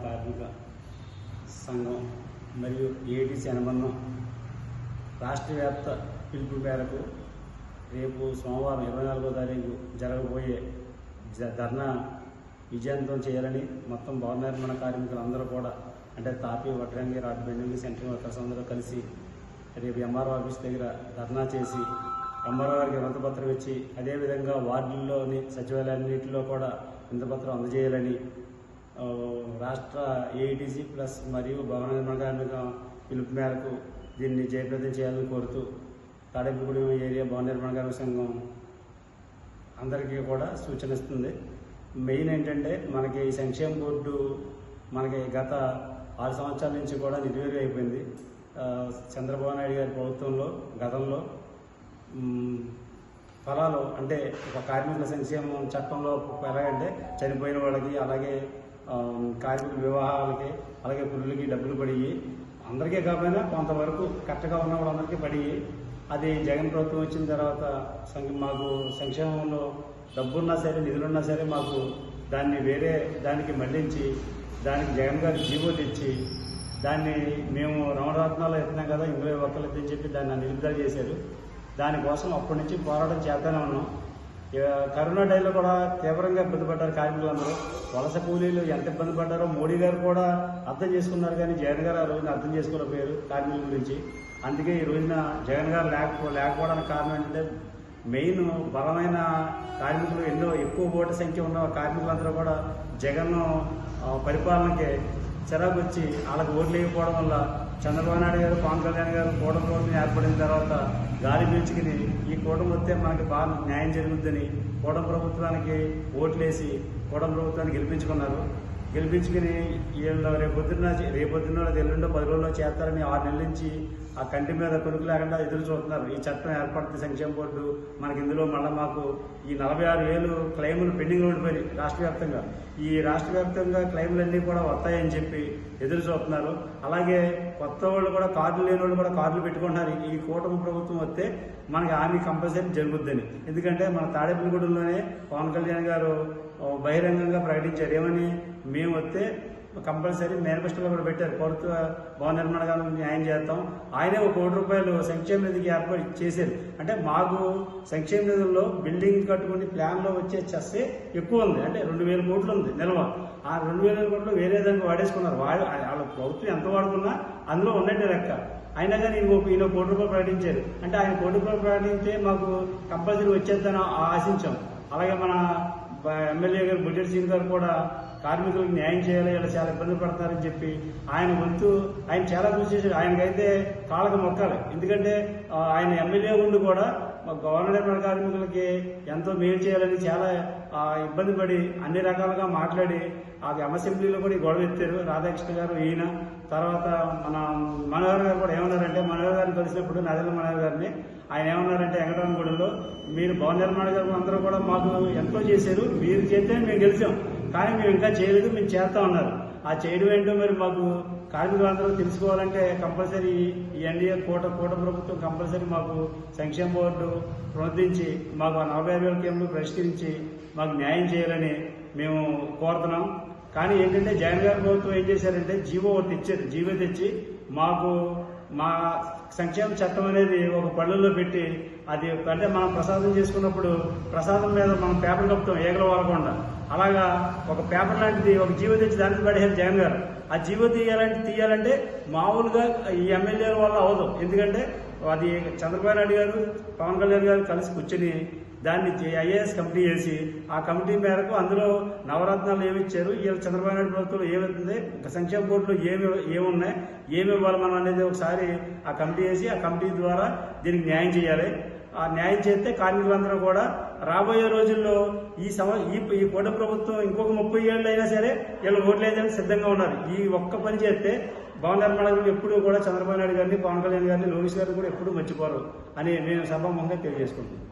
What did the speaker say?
కార్మిక సంఘం మరియు ఏఐటీసీ అనుబంధం రాష్ట్ర వ్యాప్త పిలుపు మేరకు రేపు సోమవారం 24వ తారీఖు జరగబోయే ధర్నా విజయవంతం చేయాలని మొత్తం భవన నిర్మాణ కార్మికులందరూ కూడా అంటే తాపీ వడ్రంగి రాడ్ బెండింగ్ సెంట్రింగ్ వర్కర్స్ అందరూ కలిసి రేపు ఎంఆర్ఓ ఆఫీస్ దగ్గర ధర్నా చేసి ఎంఆర్ఓ గారికి వినతిపత్రం ఇచ్చి అదేవిధంగా వార్డుల్లోని సచివాలయాన్నింటిలో కూడా వినతిపత్రం అందజేయాలని రాష్ట్ర ఏఐటీసీ ప్లస్ మరియు భవన నిర్మాణ కార్మిక పిలుపు మేరకు దీన్ని జయప్రదం చేయాలని కోరుతూ తాడేపల్లిగూడెం ఏరియా భవన నిర్మాణ కార్మిక సంఘం అందరికీ కూడా సూచన ఇస్తుంది. మెయిన్ ఏంటంటే మనకి ఈ సంక్షేమ బోర్డు మనకి గత 6 సంవత్సరాల నుంచి కూడా నిర్వీర్యం అయిపోయింది. చంద్రబాబు నాయుడు గారి ప్రభుత్వంలో గతంలో ఫలాలు అంటే ఒక కార్మికుల సంక్షేమం చట్టంలో ఎలాగంటే చనిపోయిన వాళ్ళకి అలాగే కార్మికుల వివాహాలకి అలాగే పురులకి డబ్బులు పడి అందరికీ కాకపోయినా కొంతవరకు కరెక్ట్గా ఉన్న వాళ్ళందరికీ పడి అది జగన్ ప్రభుత్వం వచ్చిన తర్వాత మాకు సంక్షేమంలో డబ్బున్నా సరే నిధులున్నా సరే మాకు దాన్ని వేరే దానికి మళ్లించి దానికి జగన్ గారు జీవో తెచ్చి దాన్ని మేము నవరత్నాలు ఎత్తున్నాం కదా ఇందులో ఒక్కరు ఎత్తని చెప్పి దాన్ని నిలుపుదల చేశారు. దానికోసం అప్పటి నుంచి పోరాటం చేస్తూనే ఉన్నాం. కరోనా టైంలో కూడా తీవ్రంగా ఇబ్బంది పడ్డారు కార్మికులందరూ. వలస కూలీలు ఎంత ఇబ్బంది పడ్డారో మోడీ గారు కూడా అర్థం చేసుకున్నారు, కానీ జగన్ గారు ఆ రోజున అర్థం చేసుకోలేకపోయారు కార్మికుల గురించి. అందుకే ఈ రోజున జగన్ గారు లేకపోవడానికి కారణం ఏంటంటే మెయిన్ బలమైన కార్మికులు ఎక్కువ ఓటు సంఖ్య ఉన్న కార్మికులందరూ కూడా జగన్ పరిపాలనకి చిరాకు వచ్చి వాళ్ళకి ఓట్లు వేయకపోవడం వల్ల చంద్రబాబు నాయుడు గారు పవన్ కళ్యాణ్ గారు కూటమి ఏర్పడిన తర్వాత గాలి పీల్చుకుని ఈ కూటమి వస్తే మనకి బాగా న్యాయం జరుగుద్దని కూటమి ప్రభుత్వానికి ఓట్లేసి కూటమి ప్రభుత్వాన్ని గెలిపించుకుని వీళ్ళు రేపొద్దున్న ఎల్లుండో 10 రోజుల్లో చేస్తారని 6 నెలల నుంచి ఆ కంటి మీద కొనుక్కు లేకుండా ఎదురు చూస్తున్నారు. ఈ చట్టం ఏర్పడుతుంది సంక్షేమ బోర్డు మనకి ఇందులో మళ్ళీ మాకు ఈ 46,000 క్లెయిములు పెండింగ్ ఉండిపోయి ఈ రాష్ట్ర వ్యాప్తంగా క్లెయిములన్నీ కూడా వస్తాయని చెప్పి ఎదురు చూస్తున్నారు. అలాగే కొత్త వాళ్ళు కూడా కార్డులు లేని వాళ్ళు కూడా కార్డులు పెట్టుకుంటున్నారు. ఈ కూటమి ప్రభుత్వం వస్తే మనకి హామీ కంపల్సరీ జరుగుద్దని. ఎందుకంటే మన తాడేపల్లిగూడెంలోనే పవన్ కళ్యాణ్ గారు బహిరంగంగా ప్రకటించారు ఏమని, మేము వస్తే కంపల్సరీ మేనిఫెస్టోలో కూడా పెట్టారు, ప్రభుత్వ భవన నిర్మాణ కార్మికులకు న్యాయం చేస్తాం. ఆయనే ₹1 కోటి సంక్షేమ నిధికి ఏర్పాటు చేశారు. అంటే మాకు సంక్షేమ నిధుల్లో బిల్డింగ్ కట్టుకుని ప్లాన్లో వచ్చే చెస్సే ఎక్కువ ఉంది, అంటే 2,000 కోట్లు ఉంది నిల్వ. ఆ 2,000 కోట్లు వేరే దానికి వాడేసుకున్నారు. వాళ్ళ ప్రభుత్వం ఎంత వాడుకున్నా అందులో ఉన్నట్టే లెక్క. అయినా కానీ ఈయన ₹1 కోటి ప్రకటించారు. అంటే ఆయన ₹1 కోటి ప్రకటించే మాకు కంపల్సరీ వచ్చేద్దని ఆశించాం. అలాగే మన ఎమ్మెల్యే గారు బుడ్డెట్ సింగ్ గారు కూడా కార్మికులకు న్యాయం చేయాలి, ఇలా చాలా ఇబ్బంది పడతారని చెప్పి ఆయన చాలా కృషి చేశారు. ఆయనకైతే కాళ్ళకు మొక్కాలి. ఎందుకంటే ఆయన ఎమ్మెల్యే ఉండి కూడా భవన నిర్మాణ కార్మికులకి ఎంతో మేలు చేయాలని చాలా ఇబ్బంది పడి అన్ని రకాలుగా మాట్లాడి అది అసెంబ్లీలో కూడా గొడవ ఎత్తారు. రాధాకృష్ణ గారు ఈయన తర్వాత మన మనోహర్ గారు కూడా ఏమన్నారంటే, మనోహర్ గారిని కలిసినప్పుడు నరేంద్ర మనోహర్ గారిని ఆయన ఏమన్నారంటే వెంకటరామగూడెంలో మీరు భవన నిర్మాణ కార్మికులు అందరూ కూడా మాకు ఎంతో చేశారు, మీరు చేస్తే మేము గెలిచాం, కానీ మేము ఇంకా చేయలేదు, మేము చేస్తా ఉన్నారు. ఆ చేయడం ఏంటో మరి మాకు కార్మికులందరూ తెలుసుకోవాలంటే కంపల్సరీ ఈ ఎన్డీఏ కూట ప్రభుత్వం కంపల్సరీ మాకు సంక్షేమ బోర్డు ప్రోత్సహించి మాకు 45,000 కేంద్రాలు పరిష్కరించి మాకు న్యాయం చేయాలని మేము కోరుతున్నాం. కానీ ఏంటంటే జగన్ గారి ప్రభుత్వం ఏం చేశారంటే జీవో తెచ్చి మాకు మా సంక్షేమ చట్టం అనేది ఒక పళ్ళుల్లో పెట్టి అది అంటే మనం ప్రసాదం చేసుకున్నప్పుడు ప్రసాదం మీద మనం పేపర్ కప్పుతాం ఏగలు వాడకుండా, అలాగా ఒక పేపర్ లాంటిది ఒక జీవో తెచ్చి దానికి పడేసారు జగన్ గారు. ఆ జీవో తీయాలంటే మామూలుగా ఈ ఎమ్మెల్యేల వల్ల అవదు. ఎందుకంటే అది చంద్రబాబు నాయుడు గారు పవన్ కళ్యాణ్ గారు కలిసి కూర్చొని దాన్ని ఐఏఎస్ కమిటీ చేసి ఆ కమిటీ మేరకు అందులో నవరత్నాలు ఏమిచ్చారు, చంద్రబాబు నాయుడు ప్రభుత్వంలో ఏమవుతుంది, సంక్షేమ బోర్డులో ఏమున్నాయి, ఏమి ఇవ్వాలి మనం అనేది ఒకసారి ఆ కమిటీ వేసి ఆ కమిటీ ద్వారా దీనికి న్యాయం చేయాలి. ఆ న్యాయం చేస్తే కార్మికులందరూ కూడా రాబోయే రోజుల్లో ఈ కూట ప్రభుత్వం ఇంకొక 30 ఏళ్ళు అయినా సరే వీళ్ళు ఓట్లేదని సిద్ధంగా ఉన్నారు. ఈ ఒక్క పని చేస్తే భవన నిర్మాణాలు ఎప్పుడూ కూడా చంద్రబాబు నాయుడు గారిని పవన్ కళ్యాణ్ గారిని లోకేష్ గారిని కూడా ఎప్పుడూ మర్చిపోరు అని నేను సభాముఖంగా తెలియజేసుకుంటున్నాను.